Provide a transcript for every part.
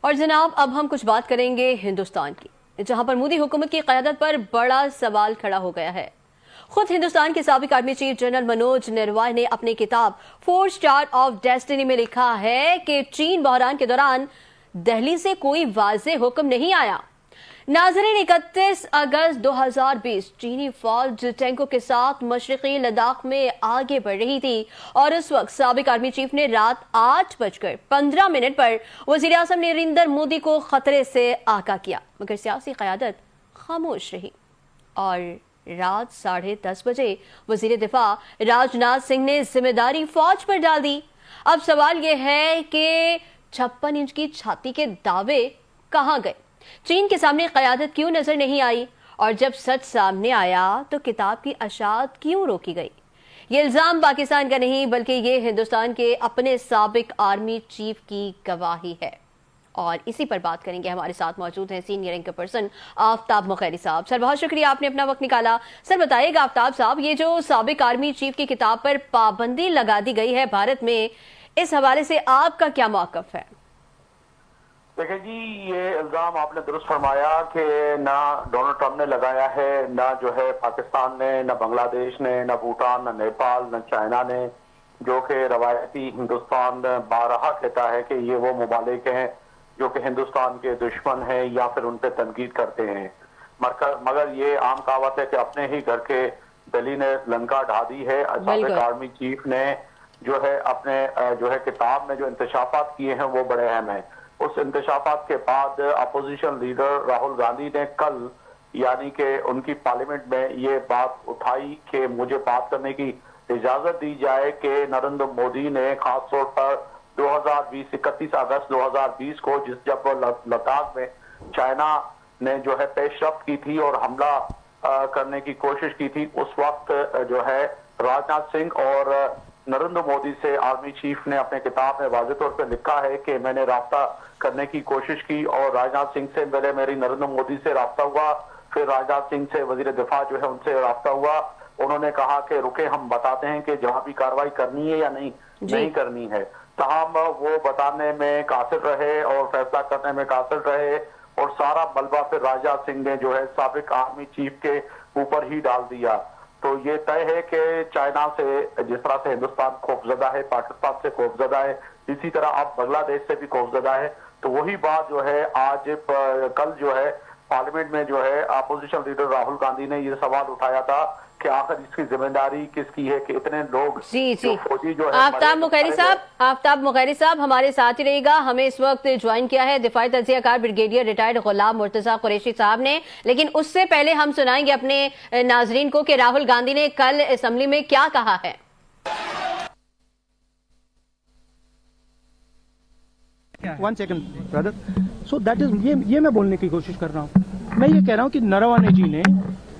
और जनाब अब हम कुछ बात करेंगे हिंदुस्तान की, जहां पर मोदी हुकूमत की क़यादत पर बड़ा सवाल खड़ा हो गया है। खुद हिंदुस्तान के साबिक army chief general Manoj Naravane ने अपनी किताब 4 स्टार ऑफ डेस्टिनी में लिखा है कि चीन बहरान के दौरान दिल्ली से कोई वाज़ेह हुक्म नहीं आया। नाज़रीन, 31 अगस्त 2020 चीनी फौज टैंकों के साथ मशरक़ी लद्दाख में आगे बढ़ रही थी और उस वक्त साबिक आर्मी चीफ ने रात 8:15 पर वज़ीर आज़म नरेंद्र मोदी को खतरे से आगाह किया, मगर सियासी क़यादत खामोश रही और रात 10:30 बजे वज़ीर दिफा राजनाथ सिंह ने जिम्मेदारी फौज पर डाल दी। अब सवाल यह है कि 56 इंच की छाती के दावे कहां गए? चीन के सामने क़यादत क्यों नजर नहीं आई? और जब सच सामने आया तो किताब की अशात क्यों रोकी गई? ये इल्जाम पाकिस्तान का नहीं बल्कि ये हिंदुस्तान के अपने साबिक आर्मी चीफ की गवाही है। और इसी पर बात करेंगे। हमारे साथ मौजूद हैं सीनियर एंकर पर्सन आफ्ताब मुखैरी साहब। सर, बहुत शुक्रिया, आपने अपना वक्त निकाला। सर बताइएगा आफ्ताब साहब, ये जो साबिक आर्मी चीफ की किताब पर पाबंदी लगा दी गई है भारत में, इस हवाले से आपका क्या मौक़िफ़ है? देखिए जी, ये इल्जाम आपने दुरुस्त फरमाया कि ना डोनाल्ड ट्रंप ने लगाया है, ना जो है पाकिस्तान ने, ना बांग्लादेश ने, ना भूटान, ना नेपाल, ना चाइना ने, जो कि रवायती हिंदुस्तान बारहा कहता है कि ये वो ममालिक हैं जो कि हिंदुस्तान के दुश्मन हैं या फिर उन पर तनकीद करते हैं। मगर ये आम कहावत है कि अपने ही घर के दली ने लंका ढा दी है। साबिक आर्मी चीफ ने जो है अपने जो है किताब में जो इंकशाफात किए हैं वो बड़े अहम हैं। उस इंकशाफात के बाद अपोजिशन लीडर राहुल गांधी ने कल यानी कि उनकी पार्लियामेंट में ये बात उठाई कि मुझे बात करने की इजाजत दी जाए कि नरेंद्र मोदी ने खासतौर पर 2020 31 अगस्त 2020 को जब लद्दाख में चाइना ने जो है पेशरफ्त की थी और हमला करने की कोशिश की थी, उस वक्त जो है राजनाथ सिंह और नरेंद्र मोदी से आर्मी चीफ ने अपने किताब में वाज़ेह तौर पर लिखा है कि मैंने राब्ता करने की कोशिश की और राजनाथ सिंह से पहले मेरी नरेंद्र मोदी से राब्ता हुआ, फिर राजनाथ सिंह से वजीर दिफा जो है उनसे राब्ता हुआ। उन्होंने कहा कि रुके, हम बताते हैं कि जवाबी कार्रवाई करनी है या नहीं करनी है। तमाम वो बताने में कासिर रहे और फैसला करने में कासिर रहे और सारा बलबा फिर राजनाथ सिंह ने जो है साबिक आर्मी चीफ के ऊपर ही डाल दिया। तो ये तय है कि चाइना से जिस तरह से हिंदुस्तान खौफजदा है, पाकिस्तान से खौफजदा है, इसी तरह अब बांग्लादेश से भी खौफजदा है। तो वही बात जो है आज कल जो है पार्लियामेंट में जो है अपोजिशन लीडर राहुल गांधी ने ये सवाल उठाया था कि आखिर इसकी जिम्मेदारी किसकी है कि इतने लोग फौजी जो है। आफ्ताब मुखैरी साहब हमारे साथ ही रहेगा। हमें इस वक्त ज्वाइन किया है दिफाई तजियाकार ब्रिगेडियर रिटायर्ड गुलाम मुर्तजा कुरैशी साहब ने, लेकिन उससे पहले हम सुनाएंगे अपने नाजरीन को कि राहुल गांधी ने कल असेंबली में क्या कहा है। One second brother, so that is ये मैं बोलने की कोशिश कर रहा हूँ। मैं ये कह रहा हूँ कि नरवणे जी ने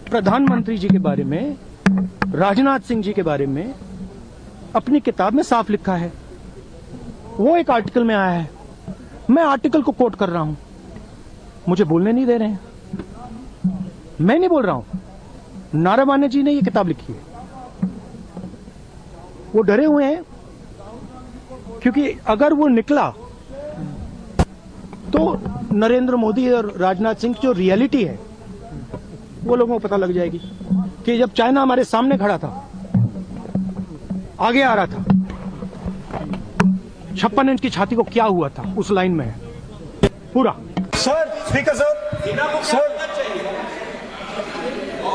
प्रधानमंत्री जी के बारे में, राजनाथ सिंह जी के बारे में अपनी किताब में साफ लिखा है। वो एक आर्टिकल में आया है, मैं आर्टिकल को कोट कर रहा हूं, मुझे बोलने नहीं दे रहे हैं। मैं नहीं बोल रहा हूं, नरवणे जी ने ये किताब लिखी है। वो डरे हुए हैं क्योंकि अगर वो निकला तो नरेंद्र मोदी और राजनाथ सिंह की जो रियलिटी है वो लोगों को पता लग जाएगी कि जब चाइना हमारे सामने खड़ा था, आगे आ रहा था, 56 इंच की छाती को क्या हुआ था उस लाइन में है पूरा। सर, स्पीकर सर,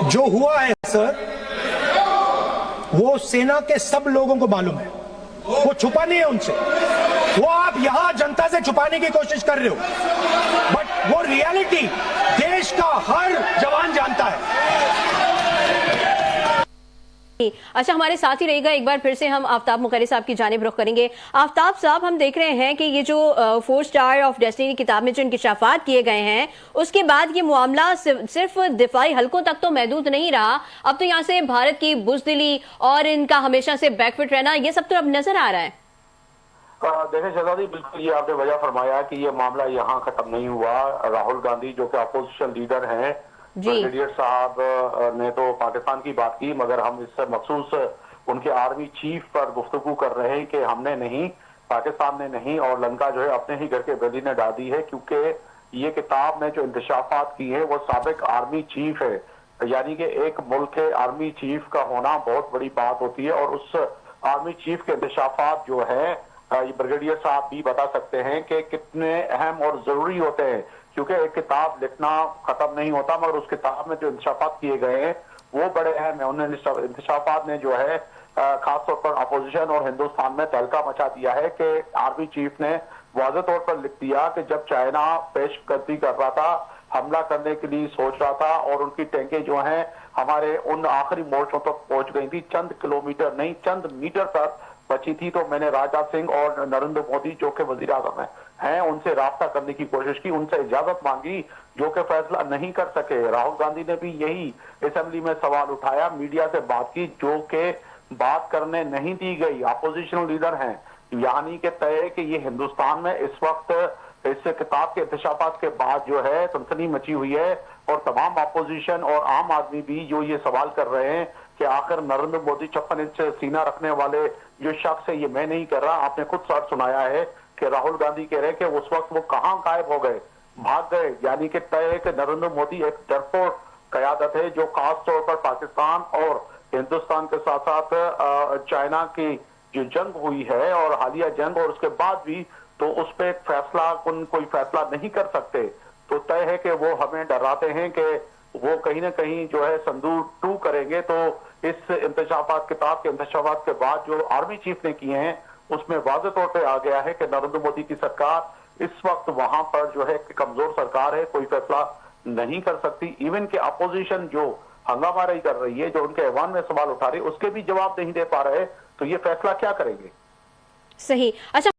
जो हुआ है सर, वो सेना के सब लोगों को मालूम है, वो छुपा नहीं है उनसे। वो आप यहां जनता से छुपाने की कोशिश कर रहे हो, बट वो रियलिटी देश का हर जवान जानता है। अच्छा, हमारे साथ ही रहेगा। एक बार फिर से हम आफ्ताब मुखैरी साहब की जानिब रुख करेंगे। आफ्ताब साहब, हम देख रहे हैं कि ये जो 4 स्टार ऑफ डेस्टिनी किताब में जो इंकशाफात किए गए हैं, उसके बाद ये मामला सिर्फ दिफाई हलकों तक तो महदूद नहीं रहा। अब तो यहाँ से भारत की बुज़दिली और इनका हमेशा से बैकफुट रहना, ये सब तो अब नजर आ रहा है। देखिए शहजादी, बिल्कुल ये आपने वजह फरमाया कि ये मामला यहाँ खत्म नहीं हुआ। राहुल गांधी जो कि अपोजिशन लीडर हैं, ब्रिगेडियर साहब ने तो पाकिस्तान की बात की, मगर हम इससे मखसूस उनके आर्मी चीफ पर गुफ्तगू कर रहे हैं कि हमने नहीं, पाकिस्तान ने नहीं, और लंका जो है अपने ही घर के बली ने डाल दी है, क्योंकि ये किताब में जो इंकशाफात की है वो साबिक आर्मी चीफ है, यानी कि एक मुल्क के आर्मी चीफ का होना बहुत बड़ी बात होती है। और उस आर्मी चीफ के इंकशाफात जो है ये ब्रिगेडियर साहब भी बता सकते हैं कि कितने अहम और जरूरी होते हैं, क्योंकि एक किताब लिखना खत्म नहीं होता, मगर उस किताब में जो इंकशाफात किए गए हैं वो बड़े अहम है। उन इंकशाफात ने जो है खासतौर पर अपोजिशन और हिंदुस्तान में तहलका मचा दिया है कि आर्मी चीफ ने वाज़ेह तौर पर लिख दिया कि जब चाइना पेशकदमी कर रहा था, हमला करने के लिए सोच रहा था, और उनकी टैंकें जो हैं हमारे उन आखिरी मोर्चों तक पहुंच गई थी, चंद किलोमीटर नहीं चंद मीटर तक बची थी, तो मैंने राजनाथ सिंह और नरेंद्र मोदी जो कि वजीर आजम हैं उनसे राब्ता करने की कोशिश की, उनसे इजाजत मांगी, जो कि फैसला नहीं कर सके। राहुल गांधी ने भी यही असेंबली में सवाल उठाया, मीडिया से बात की, जो कि बात करने नहीं दी गई। अपोजिशनल लीडर हैं, यानी कि तय है कि ये हिंदुस्तान में इस वक्त इस किताब के इंकशाफात के बाद जो है सनसनी मची हुई है, और तमाम अपोजिशन और आम आदमी भी जो ये सवाल कर रहे हैं कि आखिर नरेंद्र मोदी 56 इंच सीना रखने वाले जो शख्स है, ये मैं नहीं कर रहा, आपने खुद सर्च सुनाया है कि राहुल गांधी कह रहे हैं कि उस वक्त वो कहां गायब हो गए, भाग गए। यानी कि तय है कि नरेंद्र मोदी एक डरपोक कयादत है, जो खास तौर पर पाकिस्तान और हिंदुस्तान के साथ साथ चाइना की जो जंग हुई है और हालिया जंग, और उसके बाद भी तो उस पर फैसला कोई फैसला नहीं कर सकते। तो तय है कि वो हमें डराते हैं कि वो कहीं ना कहीं जो है संदूर 2 करेंगे। तो इस इंतशाफात किताब के इंतशाफात के बाद जो आर्मी चीफ ने किए हैं उसमें वाज़ेह तौर पे आ गया है कि नरेंद्र मोदी की सरकार इस वक्त वहां पर जो है कमजोर सरकार है, कोई फैसला नहीं कर सकती। इवन के अपोजिशन जो हंगामा रही कर रही है, जो उनके ऐवान में सवाल उठा रहे, उसके भी जवाब नहीं दे पा रहे, तो ये फैसला क्या करेंगे। सही। अच्छा।